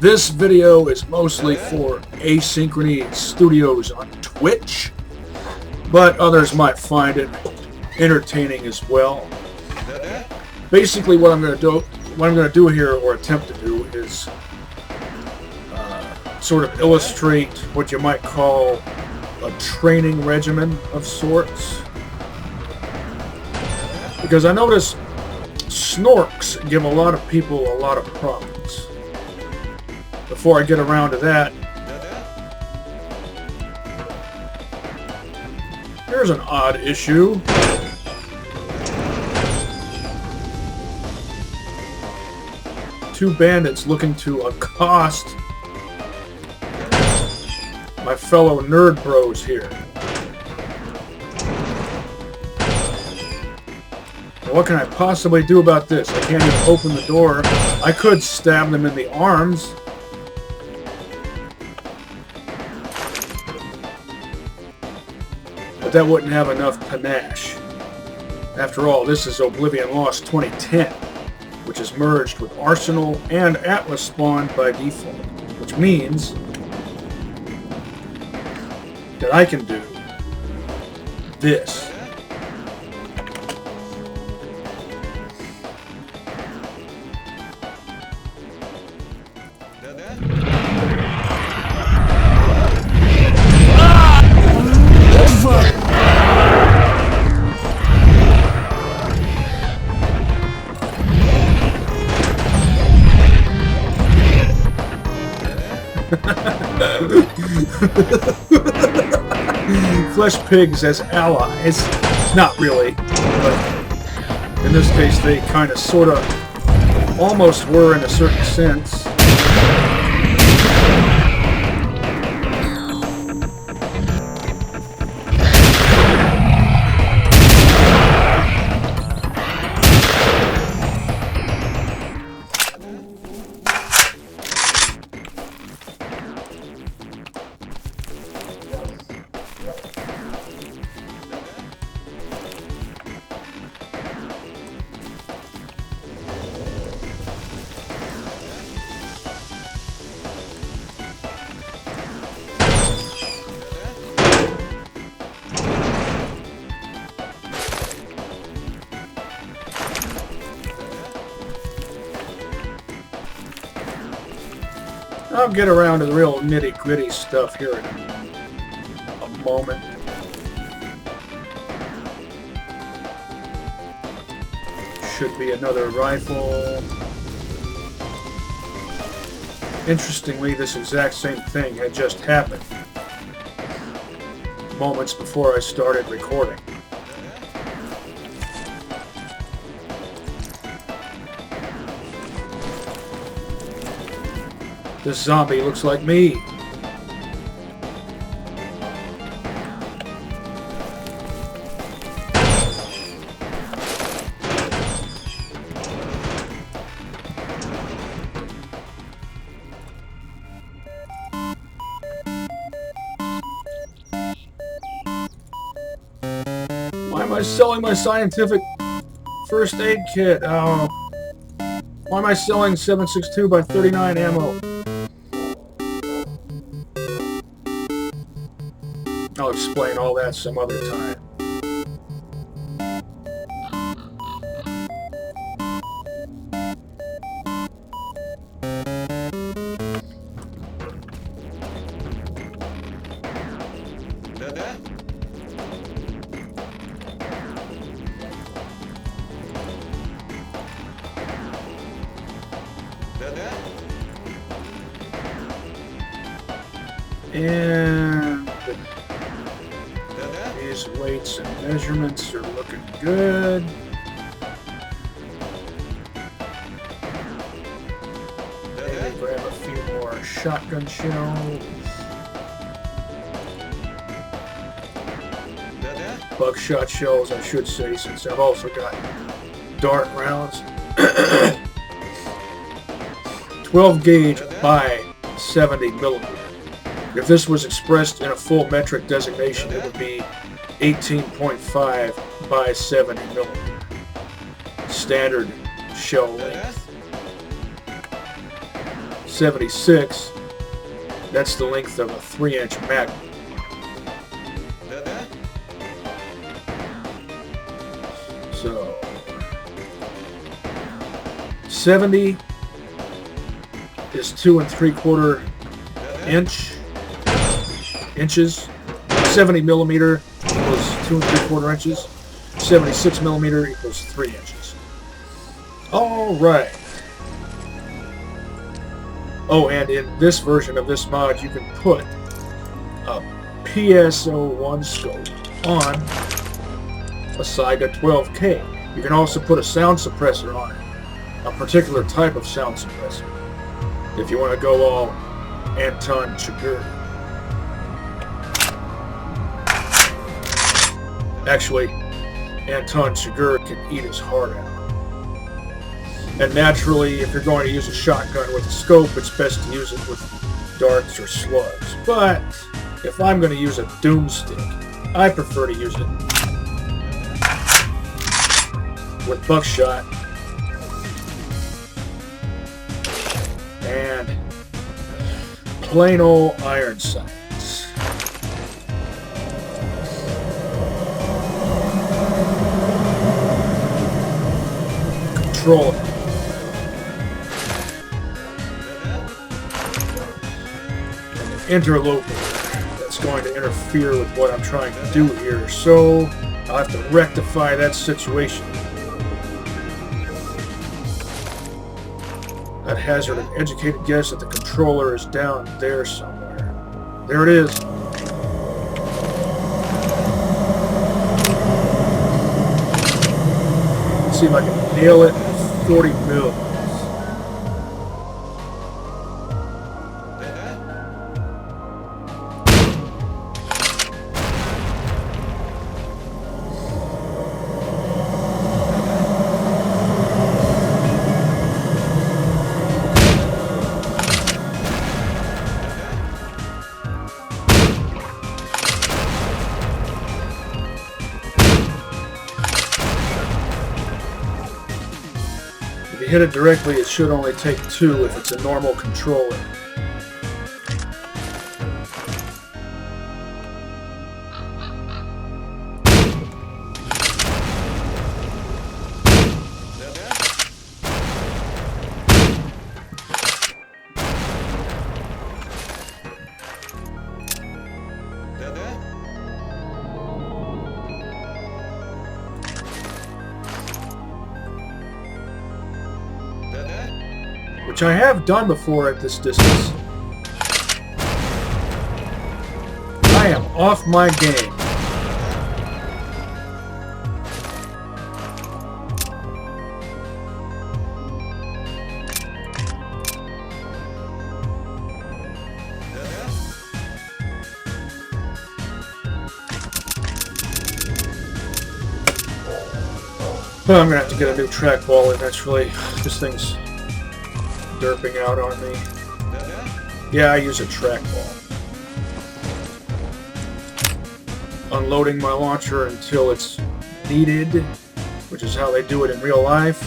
This video is mostly for Asynchrony Studios on Twitch, but others might find it entertaining as well. Basically, what I'm going to do here, or attempt to do, is sort of illustrate what you might call a training regimen of sorts. Because I notice Snorks give a lot of people a lot of problems. Before I get around to that, here's an odd issue. Two bandits looking to accost my fellow nerd bros here. What can I possibly do about this? I can't even open the door. I could stab them in the arms. But that wouldn't have enough panache. After all, this is Oblivion Lost 2010, which is merged with Arsenal and Atlas Spawn by default, which means that I can do this. Flesh pigs as allies. Not really, but in this case they kind of, sort of, almost were in a certain sense. I'll get around to the real nitty-gritty stuff here in a moment. Should be another rifle. Interestingly, this exact same thing had just happened moments before I started recording. This zombie looks like me. Why am I selling my scientific first aid kit? Oh. Why am I selling 7.62 by 39 ammo? I'll explain all that some other time. And these weights and measurements are looking good. Maybe grab a few more shotgun shells. Buckshot shells, I should say, since I've also got dart rounds. 12 gauge by 70 millimeter. If this was expressed in a full metric designation, it would be 18.5 by 70 millimeter. Standard shell length. 76. That's the length of a 3-inch magnet. So 70 is 2 3/4 inches. 70 millimeter equals 2 3/4 inches. 76 millimeter equals 3 inches. All right. Oh, and in this version of this mod, you can put a PSO1 scope on a Saiga 12K. You can also put a sound suppressor on it, a particular type of sound suppressor, if you want to go all Anton Chigurh. Actually, Anton Chigurh can eat his heart out. And naturally, if you're going to use a shotgun with a scope, it's best to use it with darts or slugs. But if I'm going to use a doomstick, I prefer to use it with buckshot and plain old iron sights. Control it. Interloper that's going to interfere with what I'm trying to do here, so I'll have to rectify that situation. I'd hazard an educated guess that the controller is down there somewhere. There it is. Let's see if I can nail it at 40 mil. If you hit it directly, it should only take 2 if it's a normal controller. Which I have done before at this distance. I am off my game. Well, I'm gonna have to get a new trackball eventually. This thing's derping out on me. Yeah, I use a trackball. Unloading my launcher until it's needed, which is how they do it in real life.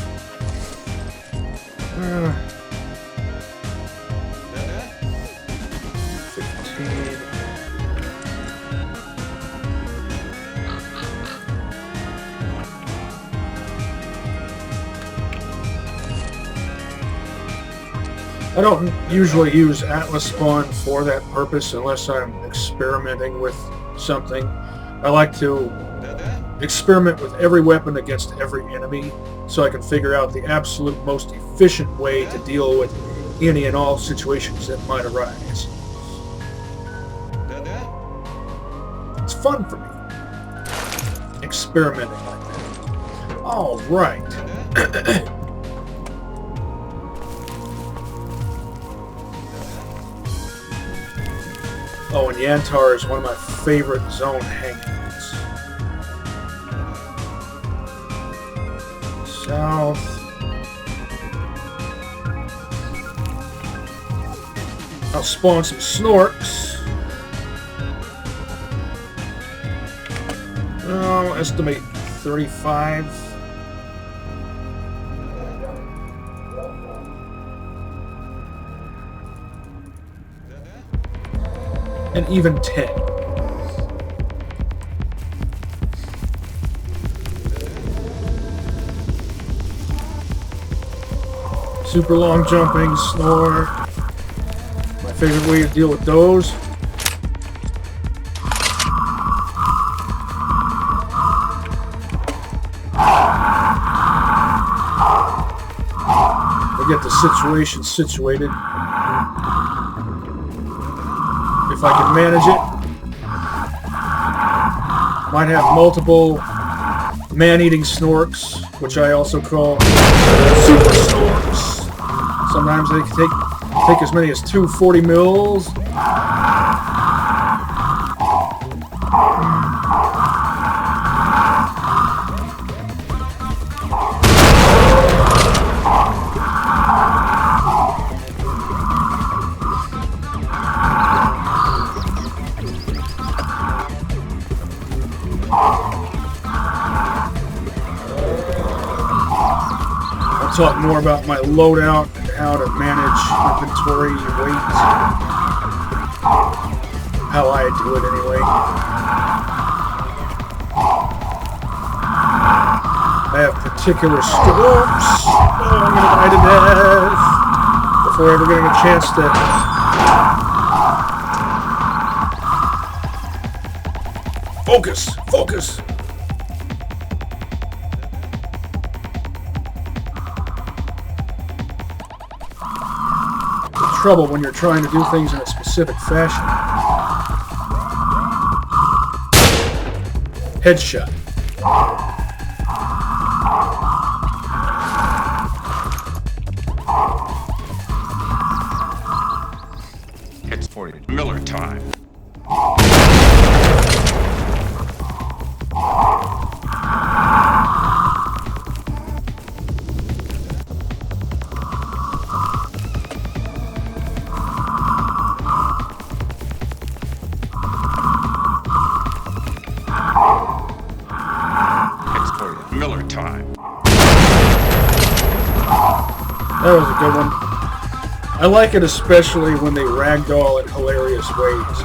15. I don't usually use Atlas Spawn for that purpose unless I'm experimenting with something. I like to experiment with every weapon against every enemy so I can figure out the absolute most efficient way to deal with any and all situations that might arise. It's fun for me, experimenting like that. All right. Oh, and Yantar is one of my favorite zone hangouts. South. I'll spawn some Snorks. I'll estimate 35. and even 10. Super long jumping, Snork. My favorite way to deal with those. To get the situation situated. If I can manage it. Might have multiple man-eating Snorks, which I also call Super Snorks. Sometimes they can take as many as 240 mils. Talk more about my loadout and how to manage inventory and weight. How I do it anyway. I have particular scopes. Oh, I'm gonna die to death before ever getting a chance to focus. Focus. Trouble when you're trying to do things in a specific fashion. Headshot. It's 40 Miller time. That was a good one. I like it especially when they ragdoll in hilarious ways.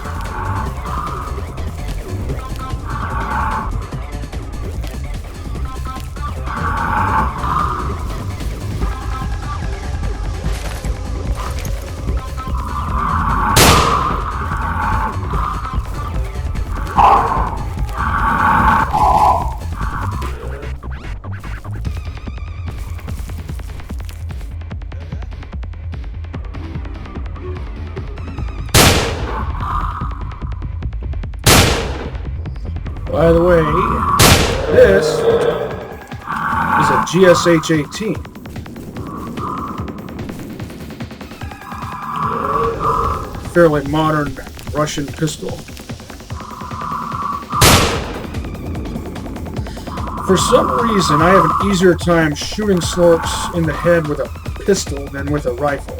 By the way, this is a GSH-18. Fairly modern Russian pistol. For some reason, I have an easier time shooting Snorks in the head with a pistol than with a rifle.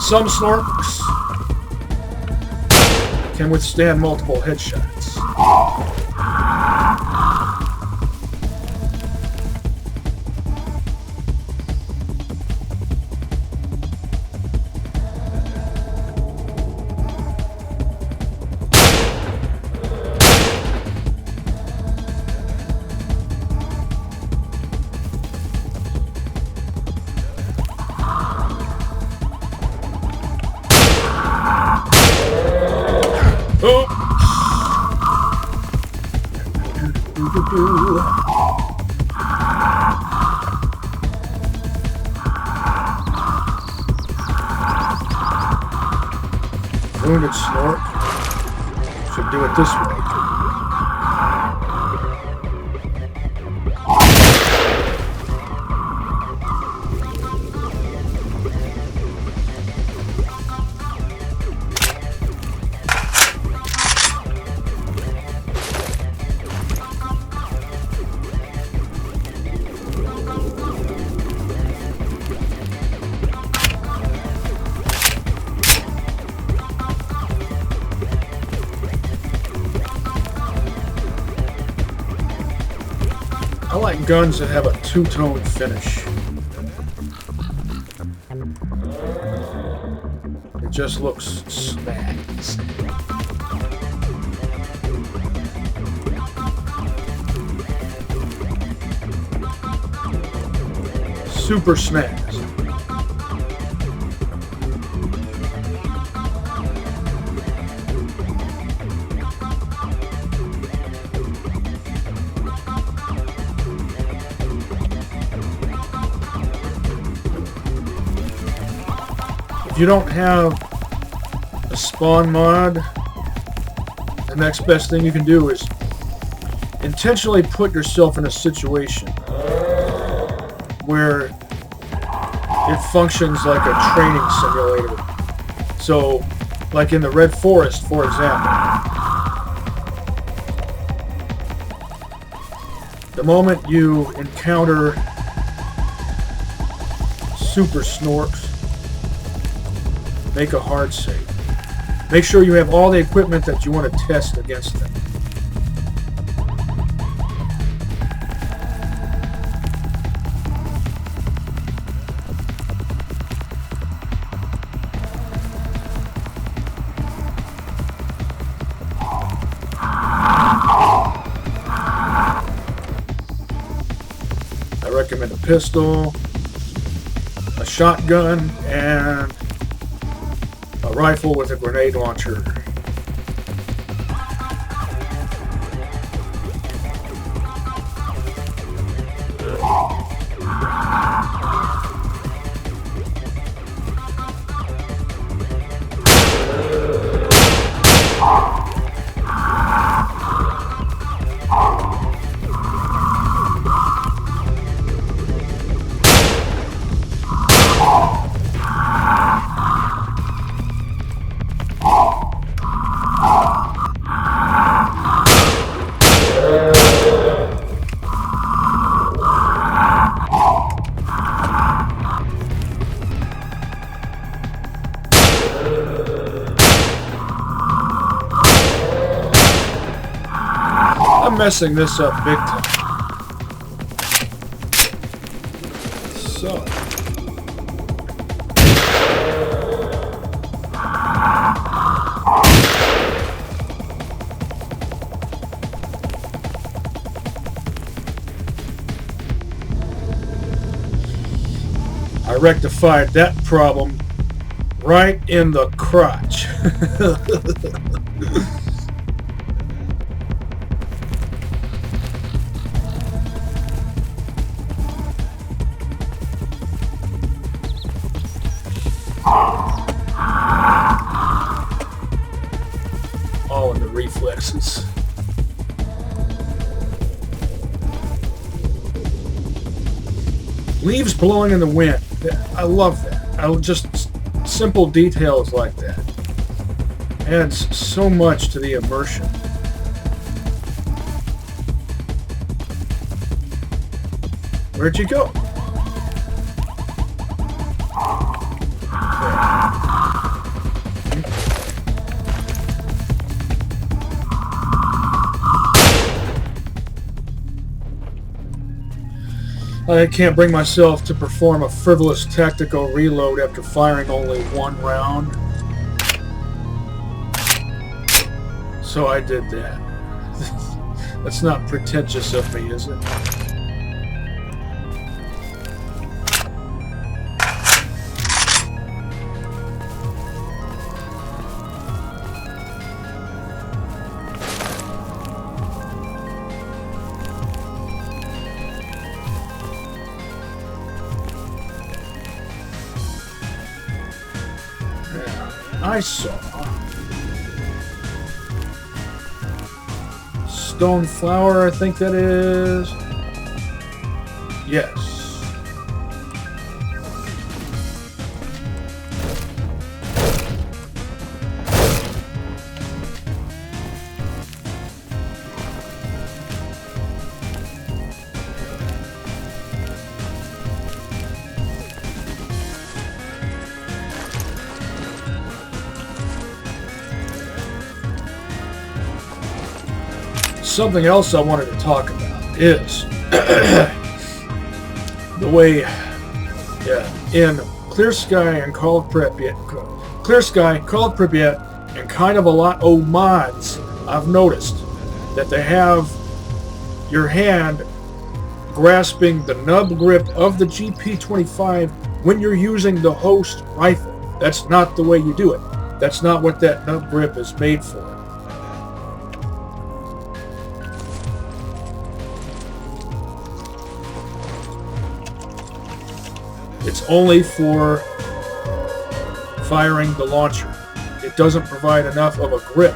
Some Snorks can withstand multiple headshots. Wounded Snork. Should do it this way. I like guns that have a two-tone finish. It just looks snazzy. Super snazzy. If you don't have a spawn mod, the next best thing you can do is intentionally put yourself in a situation where it functions like a training simulator. So, like in the Red Forest, for example, the moment you encounter super Snorks, make a hard save. Make sure you have all the equipment that you want to test against them. I recommend a pistol, a shotgun, and a rifle with a grenade launcher. I'm messing this up big time. So. I rectified that problem right in the crotch. All in the reflexes. Leaves blowing in the wind. I love that. Just simple details like that adds so much to the immersion. Where'd you go? I can't bring myself to perform a frivolous tactical reload after firing only one round. So I did that. That's not pretentious of me, is it? I saw stone flower, I think that is. Yes. Something else I wanted to talk about is the way, yeah, in Clear Sky and Call of Pripyat, Clear Sky, Call of Pripyat, and kind of a lot of mods, I've noticed that they have your hand grasping the nub grip of the GP25 when you're using the host rifle. That's not the way you do it. That's not what that nub grip is made for. It's only for firing the launcher. It doesn't provide enough of a grip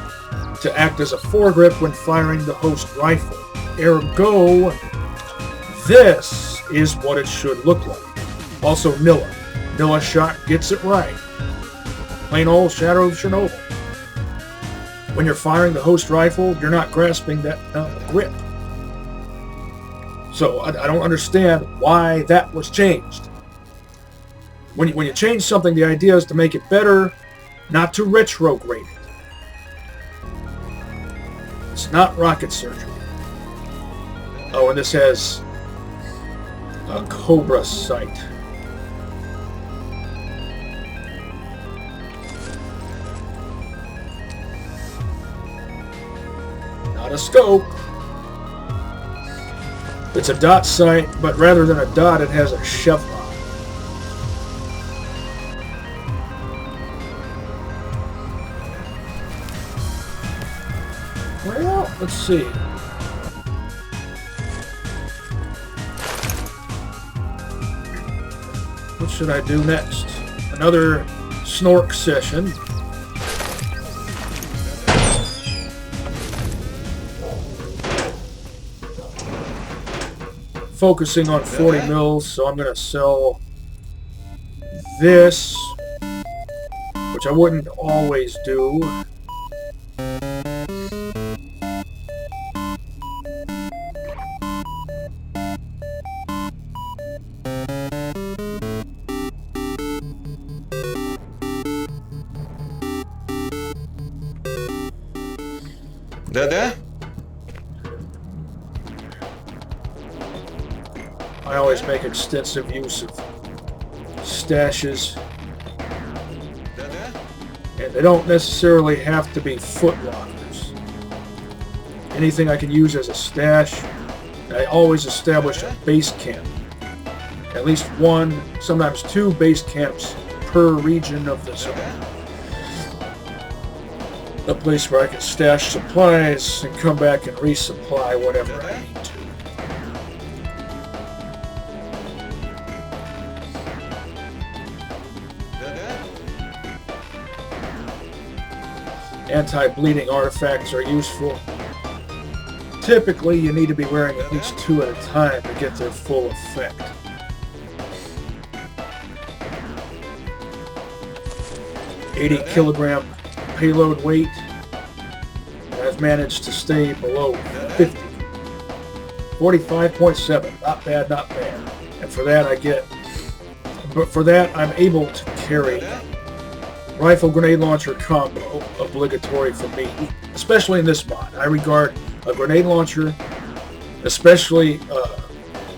to act as a foregrip when firing the host rifle. Ergo, this is what it should look like. Also, Nilla shot gets it right. Plain old Shadow of Chernobyl. When you're firing the host rifle, you're not grasping that grip. So I don't understand why that was changed. When you change something, the idea is to make it better, not to retrograde it. It's not rocket surgery. Oh, and this has a Cobra sight. Not a scope. It's a dot sight, but rather than a dot, it has a chevron. Well, let's see. What should I do next? Another Snork session. Focusing on 40 mils, so I'm going to sell this, which I wouldn't always do. Да-да? I always make extensive use of stashes, and they don't necessarily have to be footlockers. Anything I can use as a stash, I always establish a base camp. At least one, sometimes two base camps per region of the zone. A place where I can stash supplies and come back and resupply whatever I need to. Anti-bleeding artifacts are useful. Typically, you need to be wearing at least 2 at a time to get their full effect. $80-kilogram payload weight. I've managed to stay below 50. 45.7. Not bad, not bad. And for that I'm able to carry rifle grenade launcher combo, obligatory for me, especially in this mod. I regard a grenade launcher, especially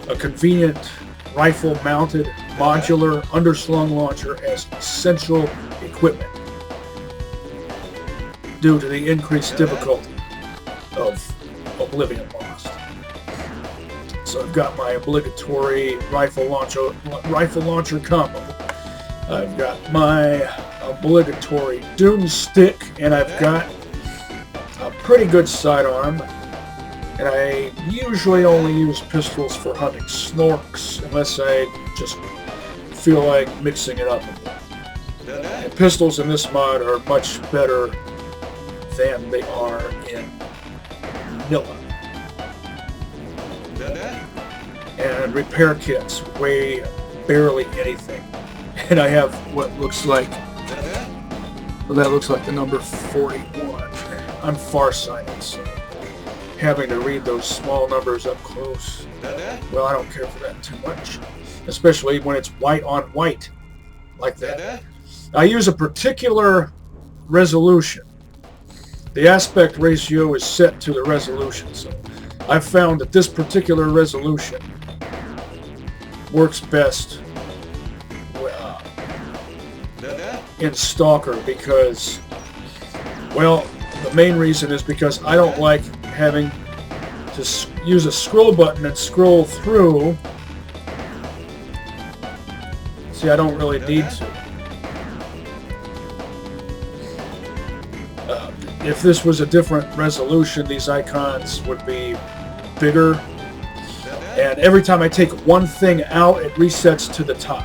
a convenient rifle-mounted modular underslung launcher, as essential equipment due to the increased difficulty of Oblivion Lost. So I've got my obligatory rifle launcher combo. I've got my obligatory Doom stick, and I've got a pretty good sidearm. And I usually only use pistols for hunting snorks, unless I just feel like mixing it up a bit. And pistols in this mod are much better than they are in Nilla. And repair kits weigh barely anything. And I have what looks like, well, that looks like the number 41. I'm farsighted, so having to read those small numbers up close, well, I don't care for that too much. Especially when it's white on white, like that. I use a particular resolution. The aspect ratio is set to the resolution, so I found that this particular resolution works best in S.T.A.L.K.E.R because, well, the main reason is because I don't like having to use a scroll button and scroll through. See, I don't really need to. If this was a different resolution, these icons would be bigger. And every time I take one thing out, it resets to the top.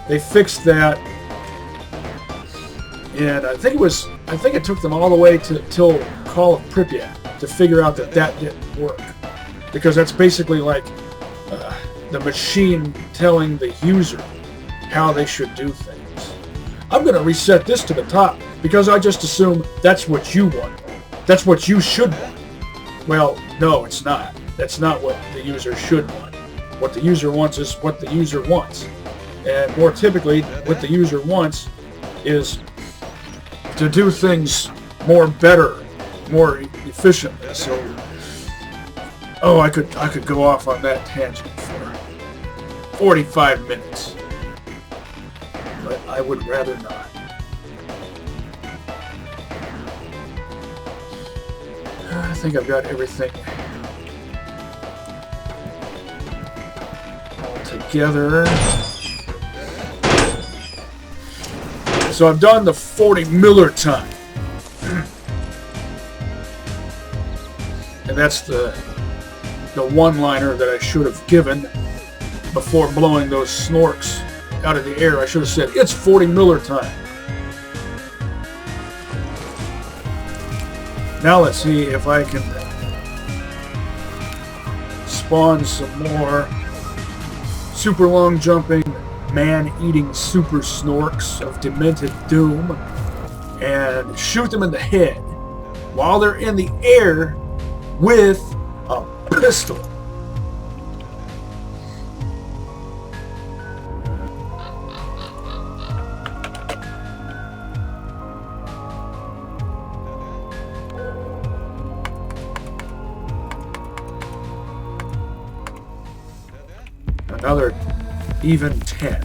They fixed that. And I think it took them all the way till Call of Pripyat to figure out that didn't work. Because that's basically like the machine telling the user how they should do things. I'm going to reset this to the top because I just assume that's what you want. That's what you should want. Well, no, it's not. That's not what the user should want. What the user wants is what the user wants. And more typically, what the user wants is to do things better, more efficiently. So, I could go off on that tangent for 45 minutes. But I would rather not. I think I've got everything all together. So I've done the 40 Miller time. And that's the one-liner that I should have given before blowing those snorks out of the air. I should have said, it's 40 Miller time. Now let's see if I can spawn some more super long jumping, man-eating super snorks of demented doom and shoot them in the head while they're in the air with a pistol. Another even 10.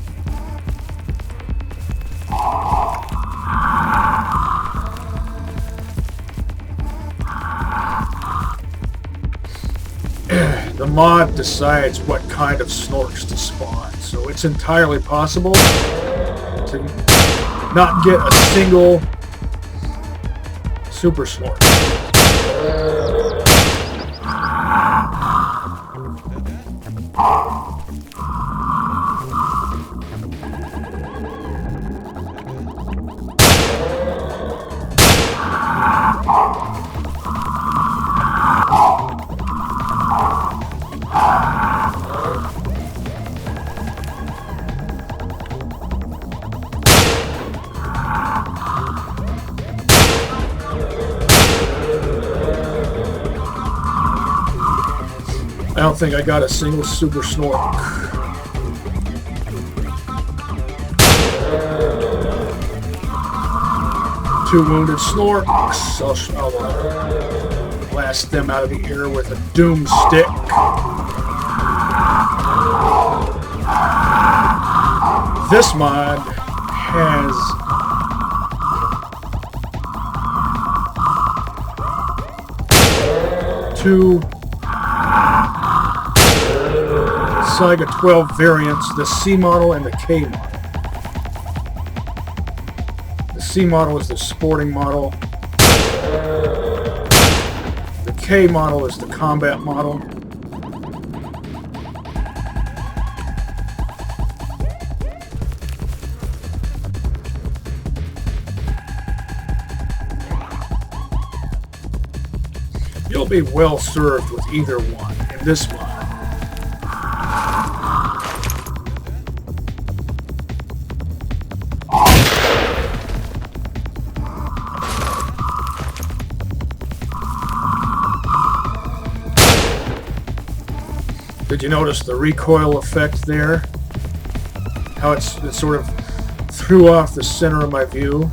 The mod decides what kind of snorks to spawn, so it's entirely possible to not get a single super snork. I don't think I got a single super snork. Two wounded snorks. I'll blast them out of the air with a doom stick. This mod has two Saga 12 variants, the C model and the K model. The C model is the sporting model. The K model is the combat model. You'll be well served with either one in this mod. Did you notice the recoil effect there? How it sort of threw off the center of my view?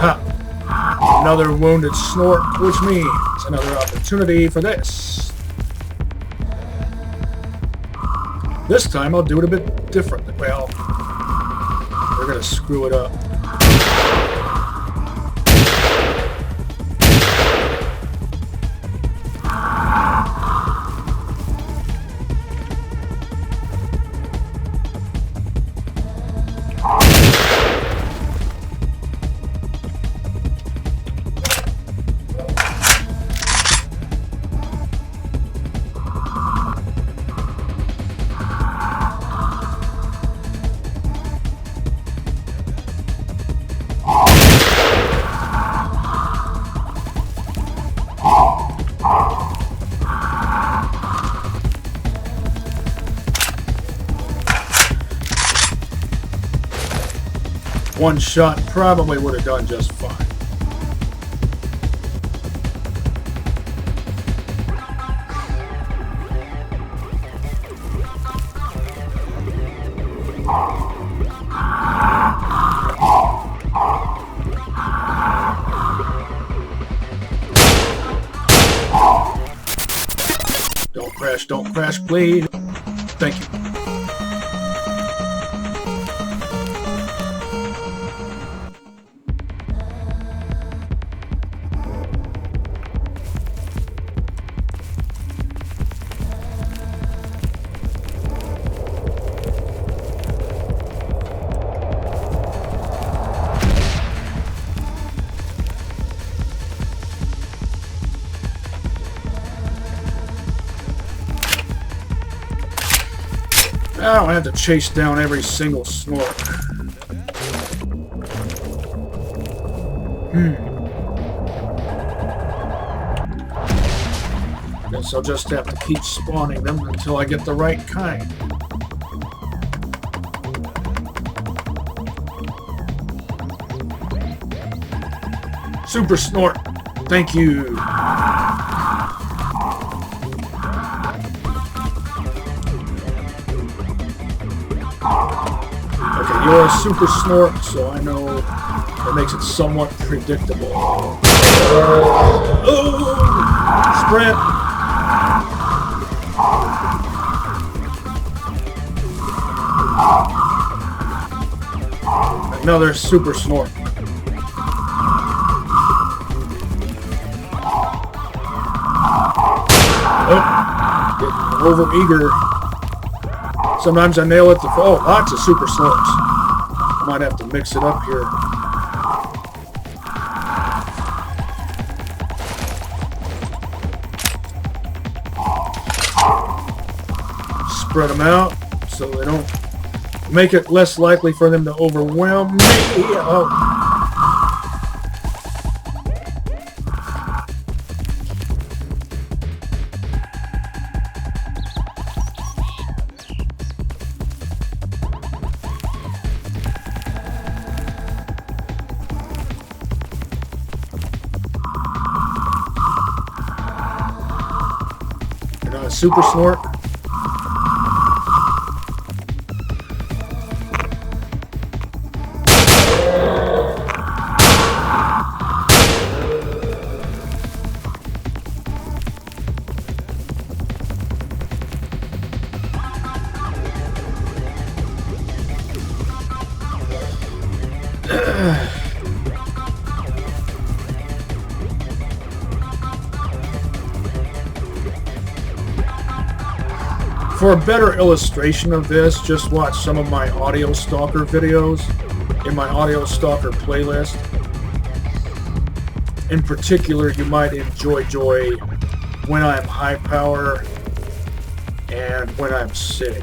Ha! Another wounded Snork, which means another opportunity for this. This time I'll do it a bit differently. Well, we're gonna screw it up. One shot probably would have done just fine. Don't crash, please. Thank you. I don't have to chase down every single Snork. Guess I'll just have to keep spawning them until I get the right kind. Super Snork, thank you. You're a super Snork, so I know that makes it somewhat predictable. Oh! Sprint! Another super Snork. Oh! Getting over-eager. Sometimes I nail it to... Oh, lots of super Snorks. Might have to mix it up here. Spread them out so they don't make it less likely for them to overwhelm me. Oh. Super Snork. For a better illustration of this, just watch some of my Audio Stalker videos in my Audio Stalker playlist. In particular, you might enjoy when I'm high power and when I'm sick.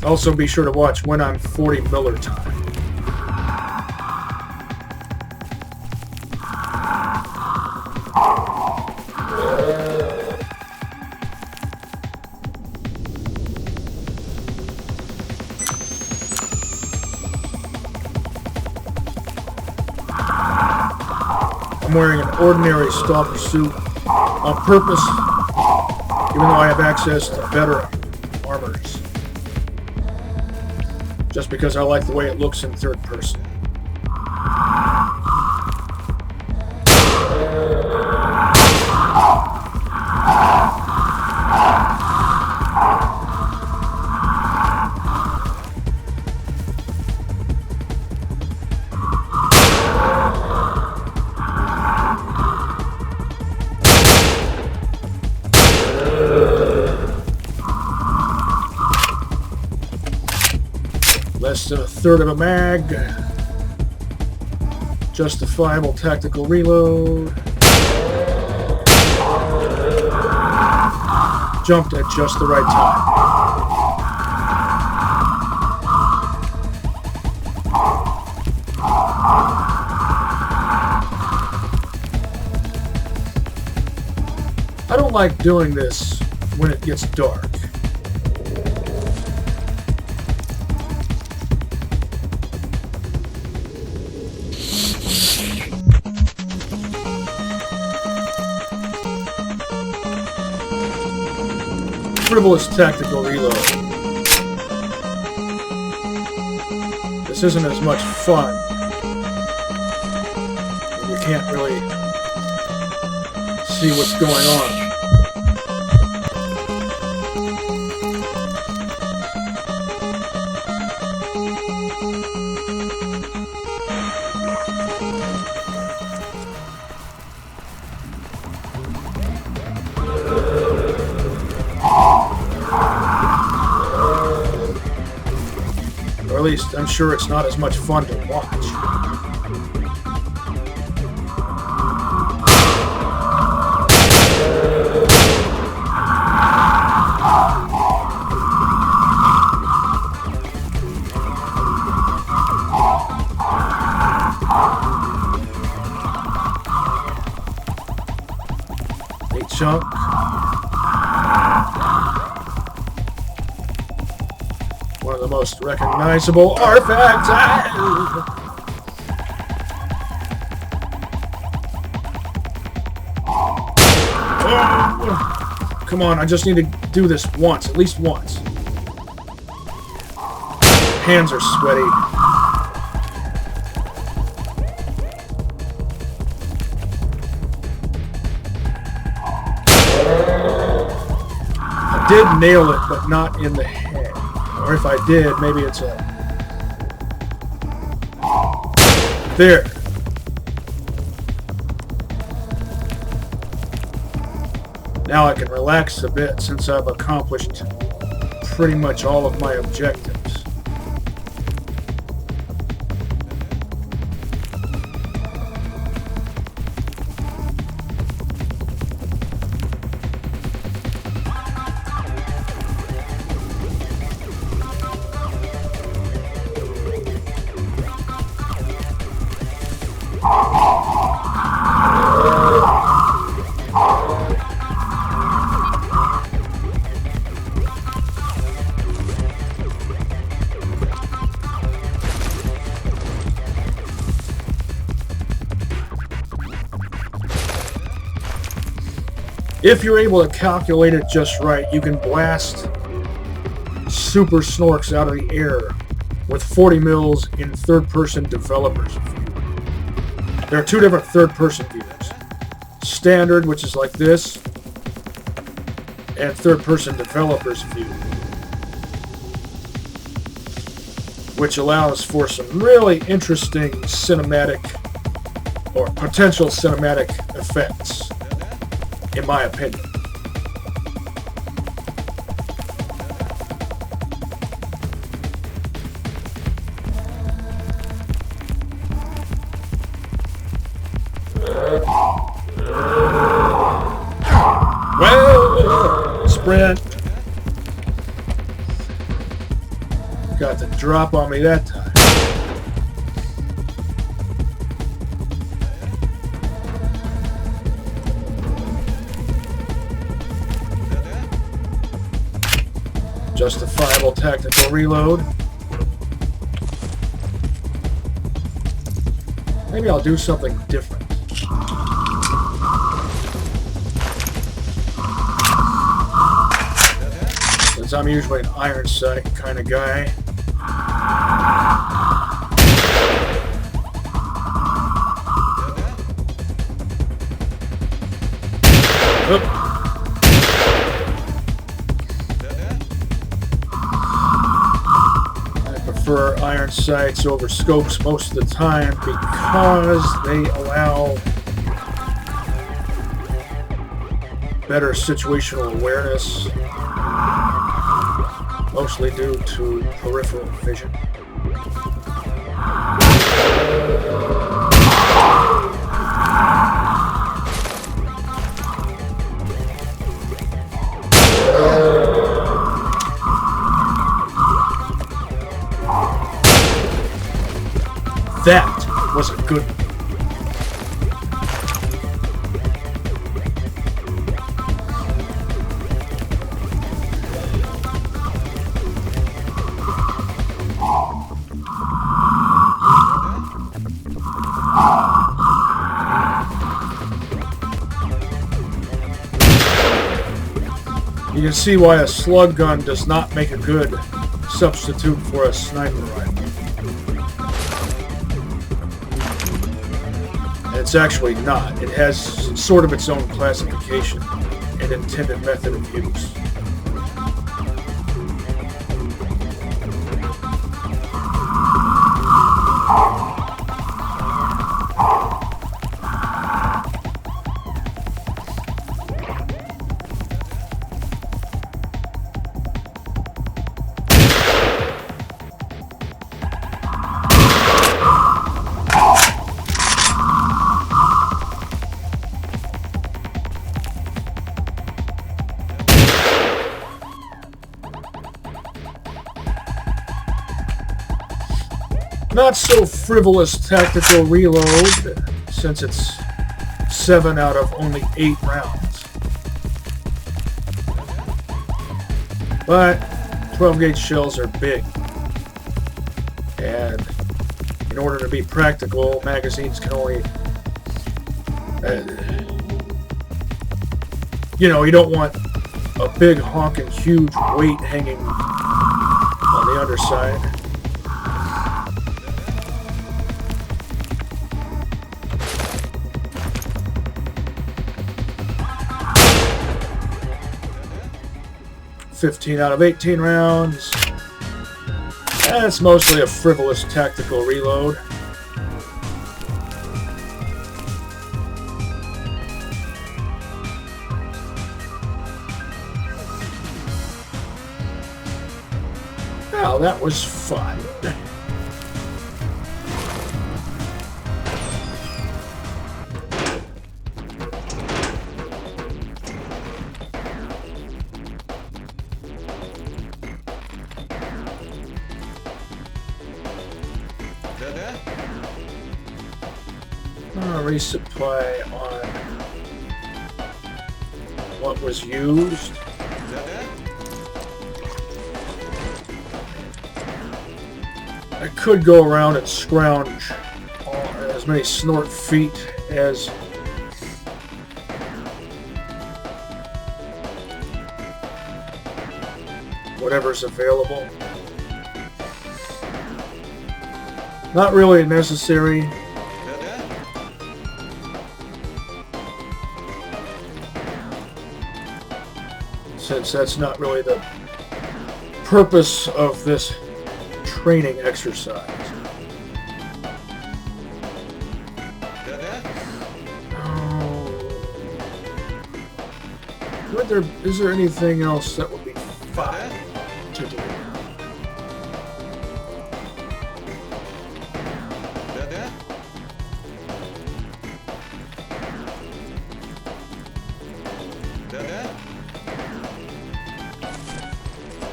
Also be sure to watch when I'm 40 Miller time. I'm wearing an ordinary stalker suit on purpose, even though I have access to better armors. just because I like the way it looks in third person. Less than a third of a mag. Justifiable tactical reload. Jumped at just the right time. I don't like doing this when it gets dark. Frivolous tactical reload. This isn't as much fun. You can't really see what's going on. Or at least, I'm sure it's not as much fun to watch. A chunk. One of the most recognizable artifacts. Oh, come on, I just need to do this once, at least once. Hands are sweaty. I did nail it, but not in the head. Or if I did, maybe it's a... There. Now I can relax a bit since I've accomplished pretty much all of my objectives. If you're able to calculate it just right, you can blast super Snorks out of the air with 40 mils in third-person developer's view. There are two different third-person views. Standard, which is like this, and third-person developer's view, which allows for some really interesting cinematic or potential cinematic effects, in my opinion. Well, sprint. Got the drop on me that time. Justifiable tactical reload. Maybe I'll do something different. Since I'm usually an iron sight kind of guy. prefer iron sights over scopes most of the time because they allow better situational awareness, mostly due to peripheral vision. That was a good one. You can see why a slug gun does not make a good substitute for a sniper rifle. It's actually not. It has sort of its own classification and intended method of use. Not so frivolous tactical reload, since it's 7 out of only 8 rounds. But 12-gauge shells are big, and in order to be practical, magazines can only... you don't want a big honking huge weight hanging on the underside. $15 out of 18 rounds. That's mostly a frivolous tactical reload. Well, that was fun. Resupply on what was used. I could go around and scrounge as many Snork feet as whatever's available. Not really necessary. Since that's not really the purpose of this training exercise. Is there anything else that would be fun to do?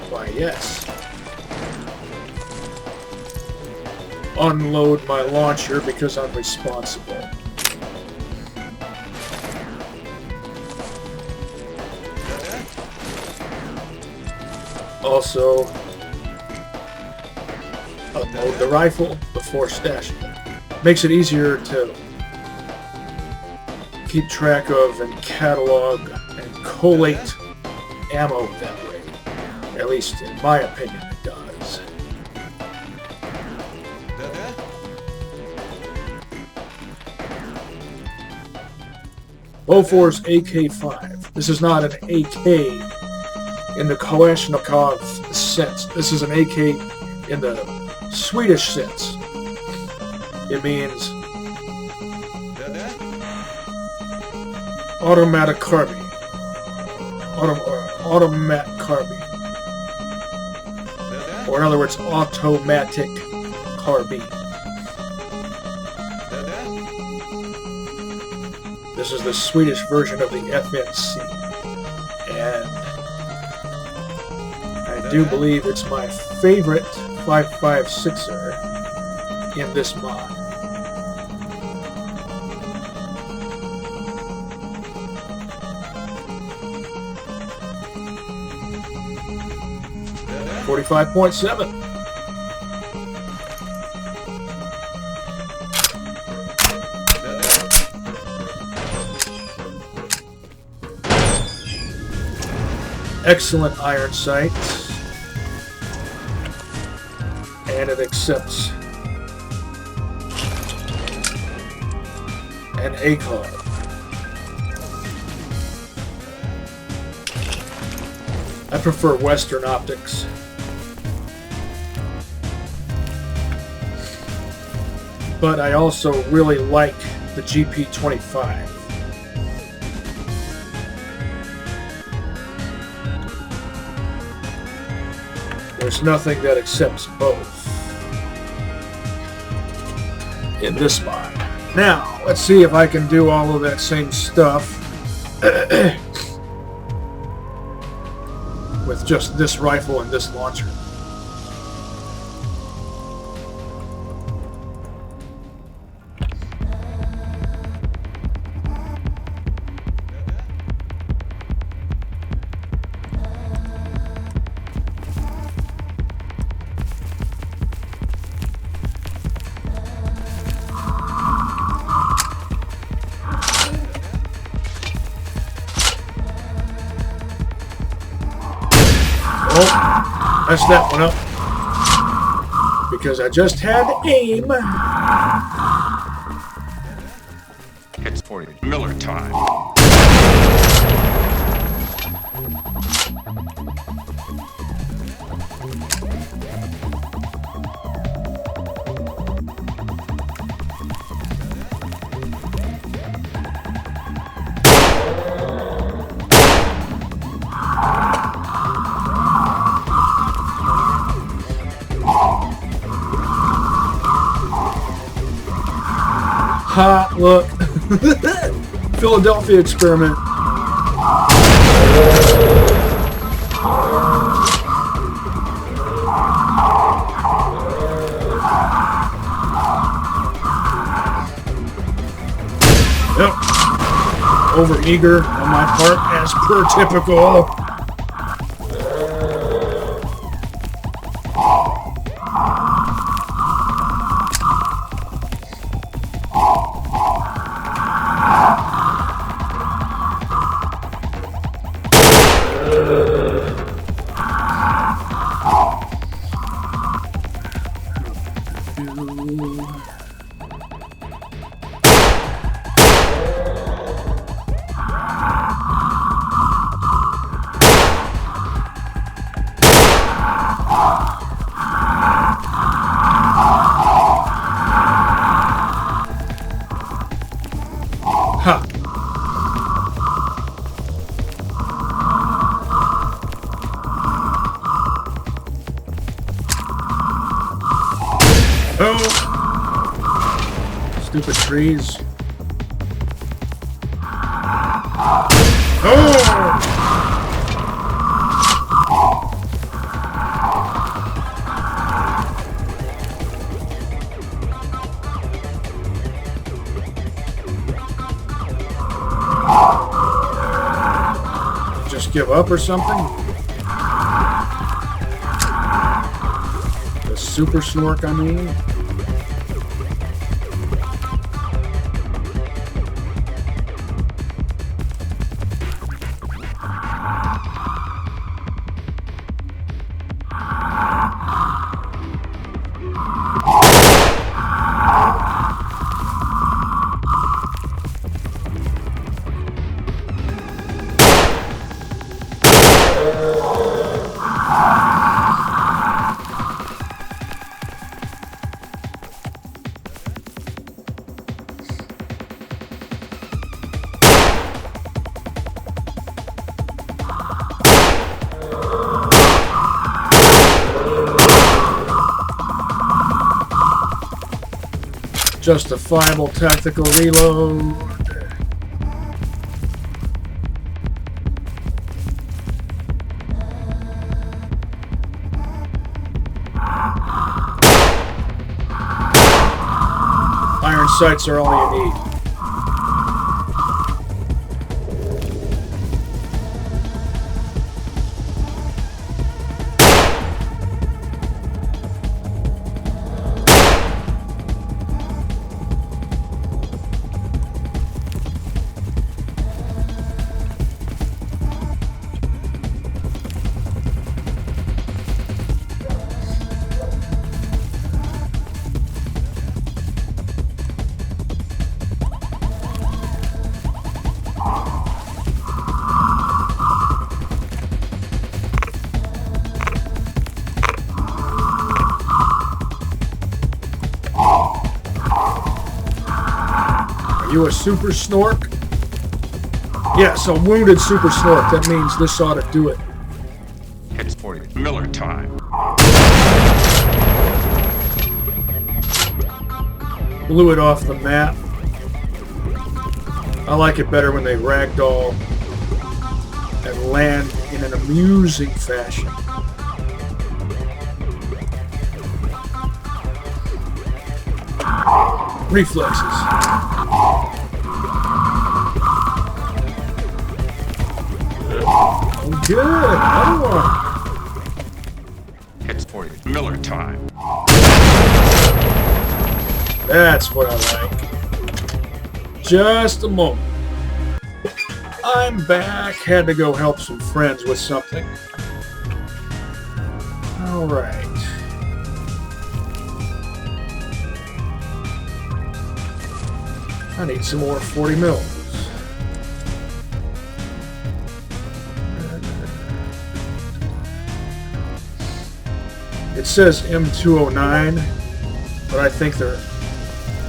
Why, yes. Unload my launcher because I'm responsible. Also, unload the rifle before stashing it. Makes it easier to keep track of and catalog and collate ammo that way. At least in my opinion it does. Bofor's AK-5. This is not an AK in the Kalashnikov sense. This is an AK in the Swedish sense. It means automatic carbine. Automatic carbine. Or in other words, automatic carbine. This is the Swedish version of the FNC. And I do believe it's my favorite 5.56er in this mod. $45.7. Excellent iron sight, and it accepts an A-card. I prefer Western optics. But I also really like the GP25. There's nothing that accepts both in this mod. Now, let's see if I can do all of that same stuff with just this rifle and this launcher. Messed that one up because I just had aim. It's 40 Miller time. Ha, look. Philadelphia experiment. Yep. Overeager on my part, as per typical. Stupid trees. Oh! Just give up or something? The super Snork, I mean. Justifiable tactical reload. Iron sights are all you need. You a super Snork? Yes, a wounded super Snork. That means this ought to do it. It's 40 Miller time. Blew it off the map. I like it better when they ragdoll and land in an amusing fashion. Reflexes. Oh, good. Another one. It's 40 Miller time. That's what I like. Just a moment. I'm back. Had to go help some friends with something. Alright. I need some more 40 mils. It says M209, but I think they're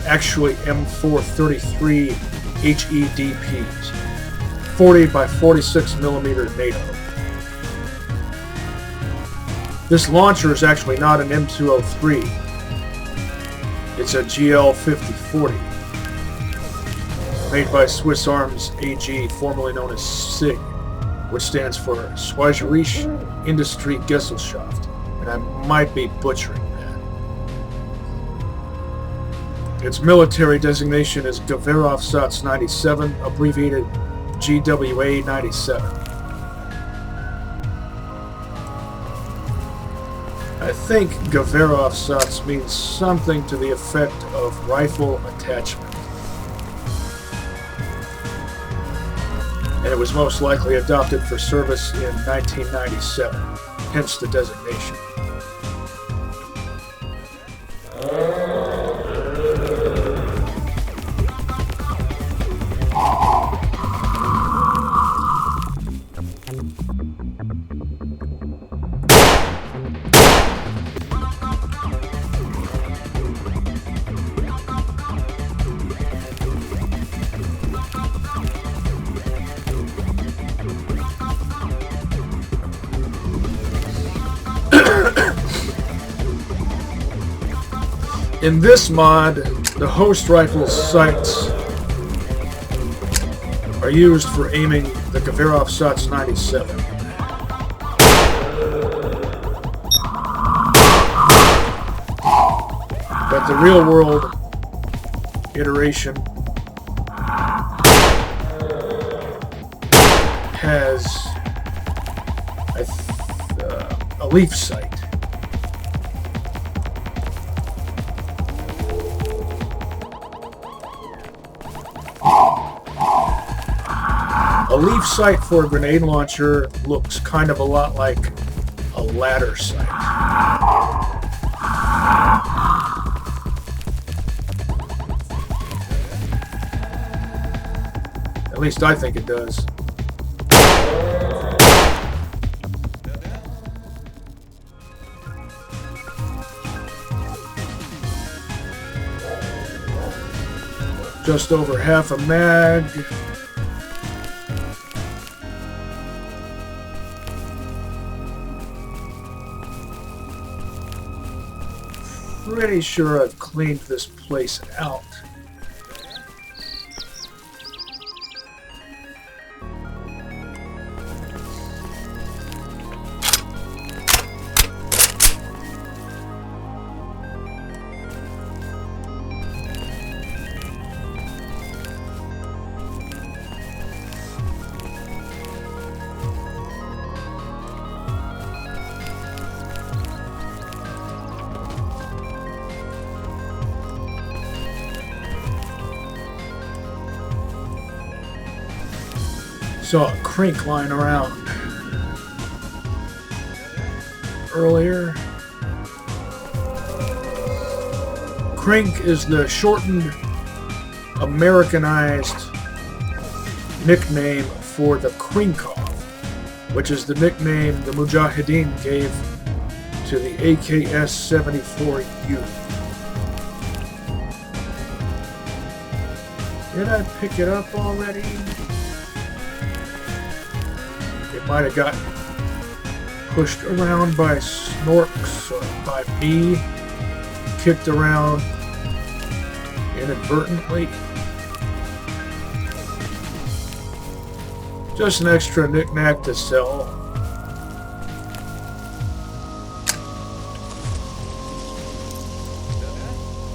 actually M433 HEDPs. 40 by 46 millimeter NATO. This launcher is actually not an M203. It's a GL5040. Made by Swiss Arms AG, formerly known as SIG, which stands for Schweizerische Industrie Gesellschaft, and I might be butchering that. Its military designation is Gewehraufsatz 97, abbreviated GWA 97. I think Gewehraufsatz means something to the effect of rifle attachment. And it was most likely adopted for service in 1997, hence the designation. In this mod, the host rifle's sights are used for aiming the Gewehraufsatz 97. But the real-world iteration has a leaf sight. A leaf sight for a grenade launcher looks kind of a lot like a ladder sight. At least I think it does. Just over half a mag. pretty sure I've cleaned this place out. Saw a crink lying around earlier. Crink is the shortened, Americanized nickname for the Krinkov, which is the nickname the Mujahideen gave to the AKS-74U. Did I pick it up already? It might have gotten pushed around by Snorks or by me, kicked around inadvertently. Just an extra knick-knack to sell.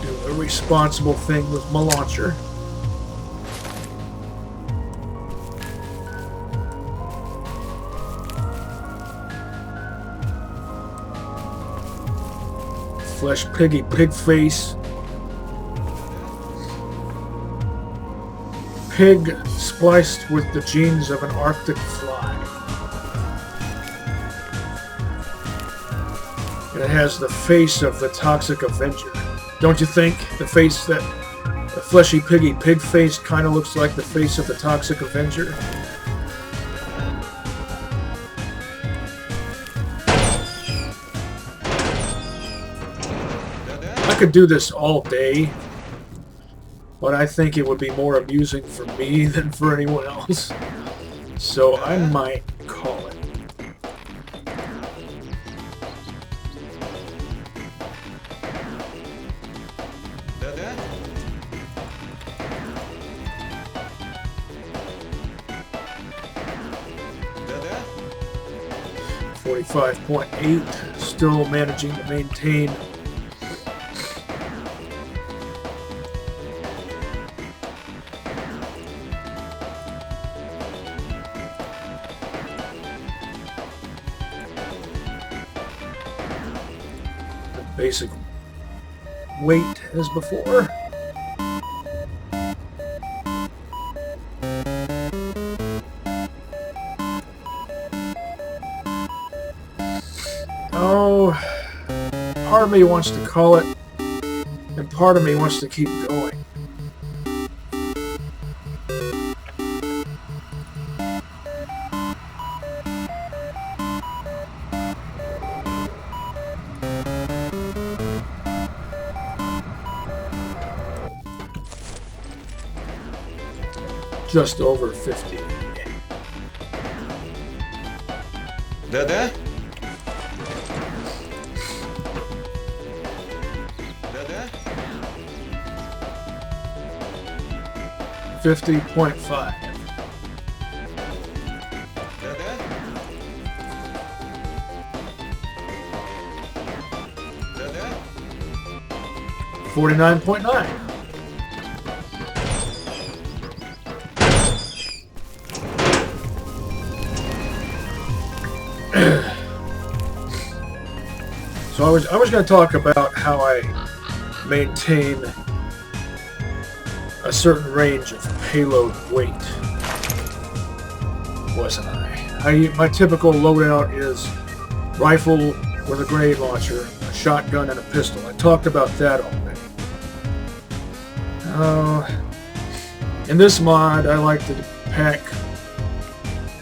Do the responsible thing with my launcher. Flesh piggy pig face. Pig spliced with the genes of an Arctic fly. And it has the face of the Toxic Avenger. Don't you think the face that the fleshy piggy pig face kind of looks like the face of the Toxic Avenger? I could do this all day, but I think it would be more amusing for me than for anyone else. So I might call it. .8, still managing to maintain the basic weight as before. Oh, part of me wants to call it, and part of me wants to keep going. Just over 50. Да-да? 50.5. Да-да? 49.9. So I was going to talk about how I maintain a certain range of payload weight, wasn't I? My typical loadout is rifle with a grenade launcher, a shotgun, and a pistol. I talked about that already. In this mod, I like to pack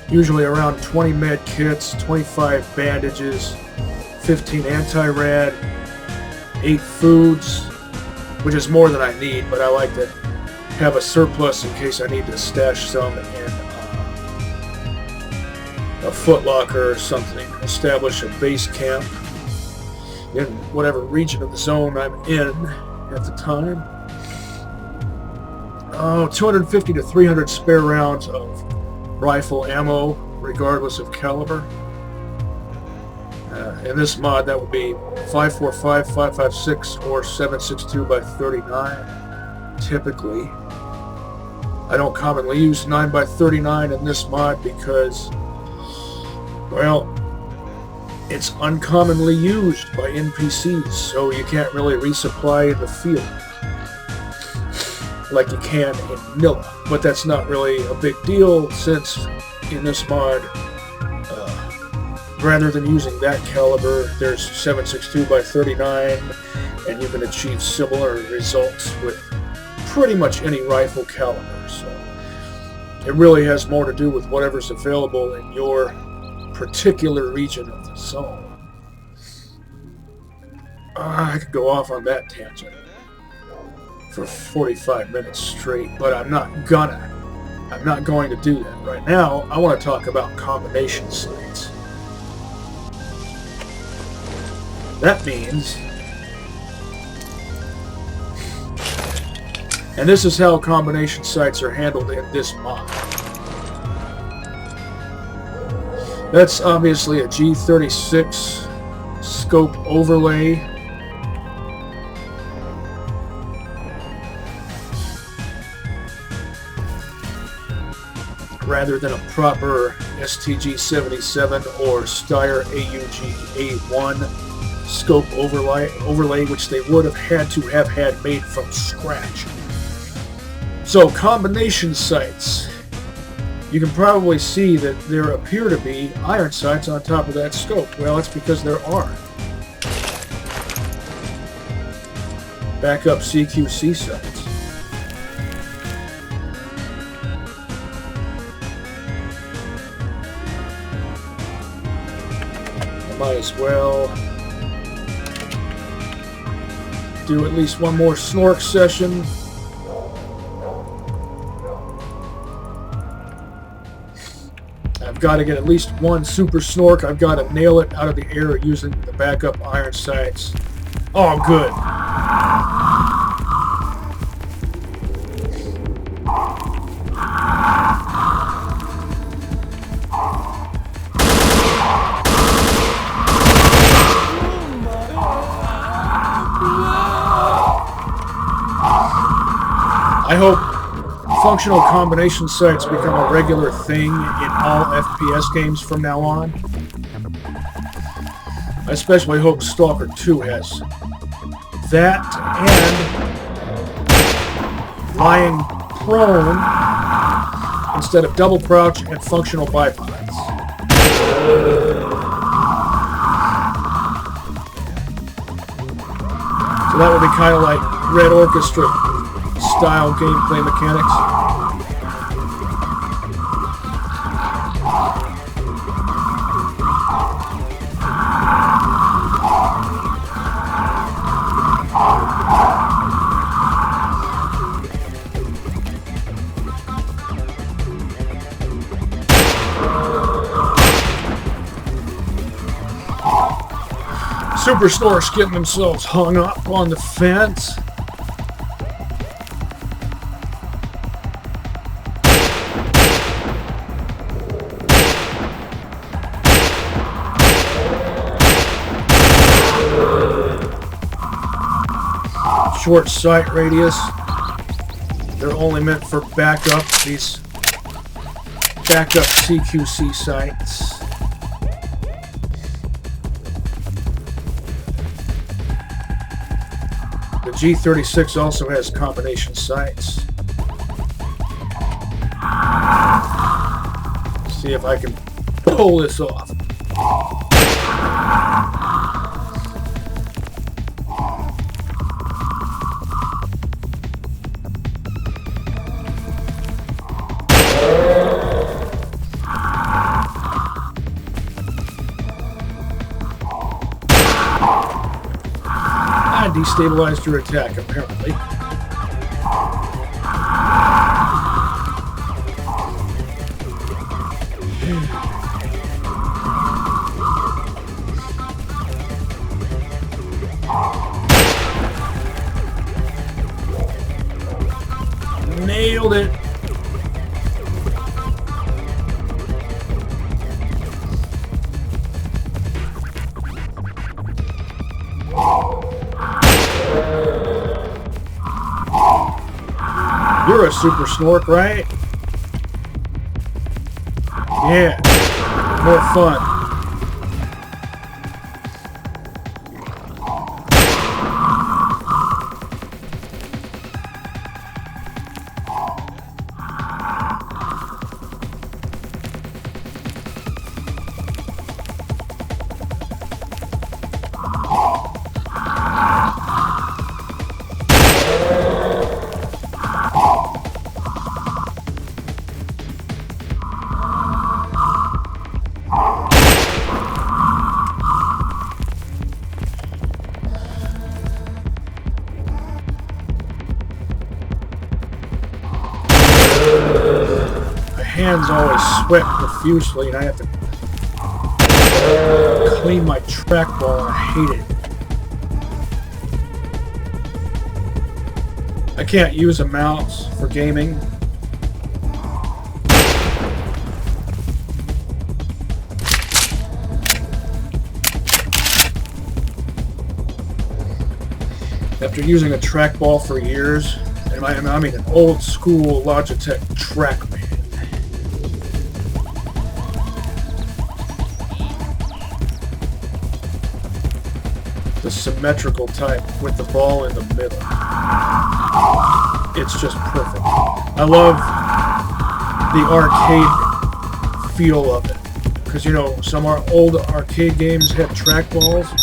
usually around 20 med kits, 25 bandages, 15 anti-rad, 8 foods, which is more than I need, but I like to have a surplus in case I need to stash some in a footlocker or something. Establish a base camp. in whatever region of the zone I'm in at the time. 250 to 300 spare rounds of rifle ammo, regardless of caliber. In this mod, that would be 545, 556, or 762 by 39. Typically, I don't commonly use 9 by 39 in this mod because, well, it's uncommonly used by NPCs, so you can't really resupply in the field like you can in Nilla. But that's not really a big deal, since in this mod, rather than using that caliber, there's 762 by 39, and you can achieve similar results with pretty much any rifle caliber. So it really has more to do with whatever's available in your particular region of the zone. I could go off on that tangent for 45 minutes straight, but I'm not going to do that right now. I want to talk about combination sites. That means, and this is how combination sites are handled in this mod. That's obviously a G36 scope overlay. Rather than a proper STG-77 or S.T.A.L.K.E.R AUG-A1 scope overlay, which they would have had to have had made from scratch. So combination sights. You can probably see that there appear to be iron sights on top of that scope. Well, that's because there are. Backup CQC sights. I might as well do at least one more Snork session. I've got to get at least one super Snork. I've got to nail it out of the air using the backup iron sights. Oh, good. I hope functional combination sights become a regular thing in all FPS games from now on. I especially hope S.T.A.L.K.E.R 2 has that, and lying prone instead of double crouch and functional bipods. So that would be kind of like Red Orchestra style gameplay mechanics. Super Snork's getting themselves hung up on the fence. Short sight radius. They're only meant for backup, these backup CQC sights. The G36 also has combination sights. See if I can pull this off. Destabilized your attack, apparently. Nailed it. You're a super Snork, right? Yeah. More fun. Hands always sweat profusely and I have to clean my trackball and I hate it. I can't use a mouse for gaming. After using a trackball for years, and I mean an old school Logitech TrackMan. The symmetrical type with the ball in the middle. It's just perfect. I love the arcade feel of it. Because, you know, some old arcade games had trackballs.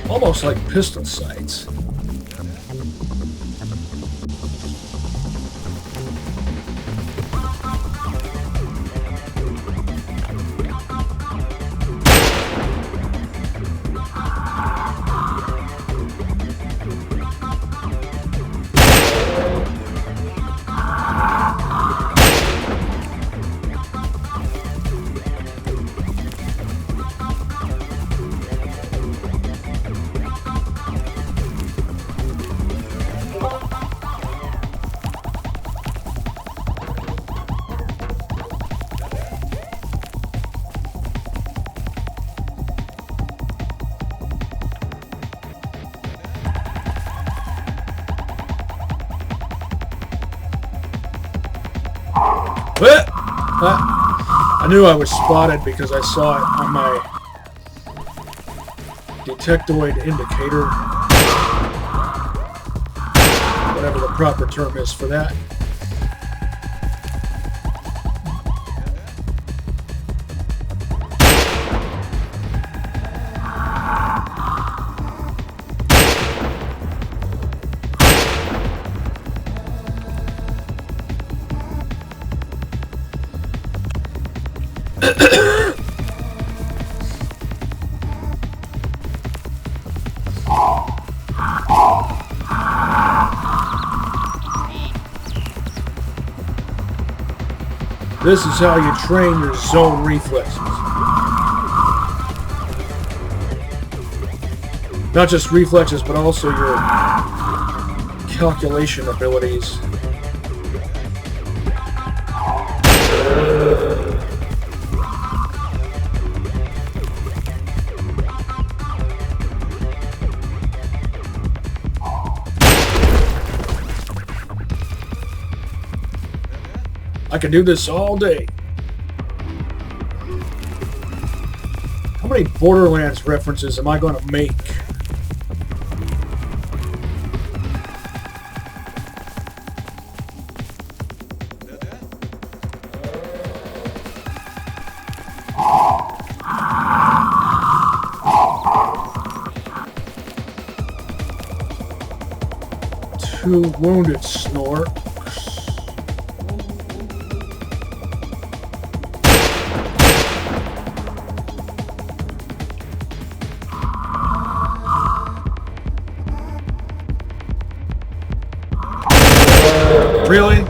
Almost like pistol sights. I knew I was spotted because I saw it on my detectoid indicator. Whatever the proper term is for that. This is how you train your zone reflexes. Not just reflexes, but also your calculation abilities. I can do this all day. How many Borderlands references am I going to make? 2 wounded Snorks. Really?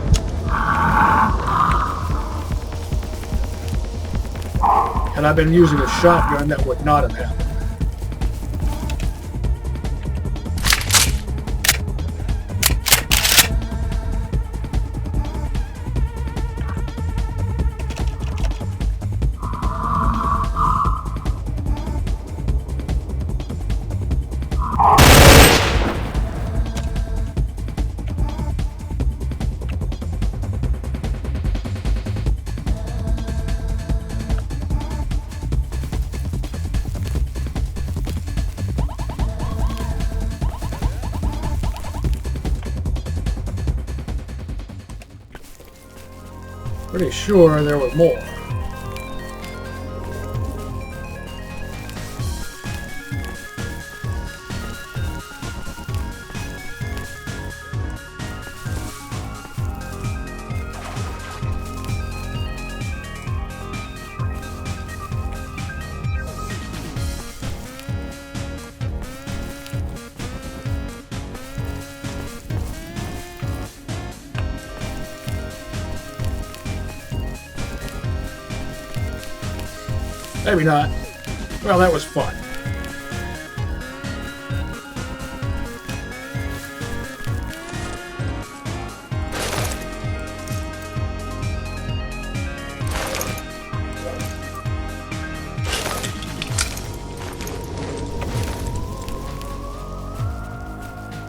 Had I been using a shotgun, that would not have happened. Pretty sure there were more. Maybe not. Well, that was fun.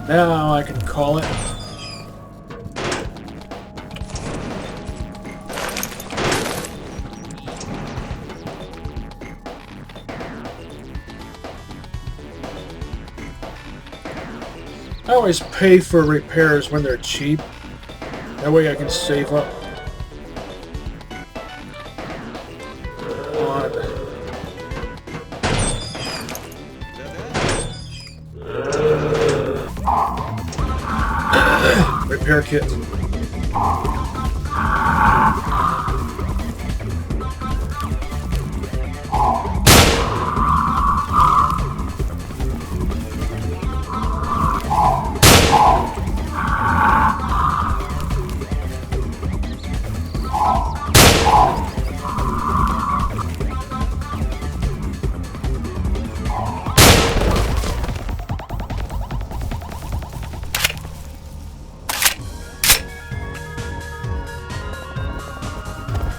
Now I can call it. I always pay for repairs when they're cheap. That way I can save up. Repair kit.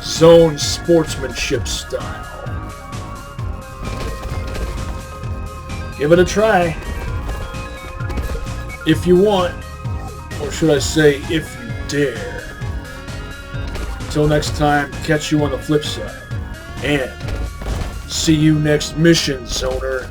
Zone sportsmanship style. Give it a try. If you want, or should I say, if you dare. Until next time, catch you on the flip side. And see you next mission, Zoner.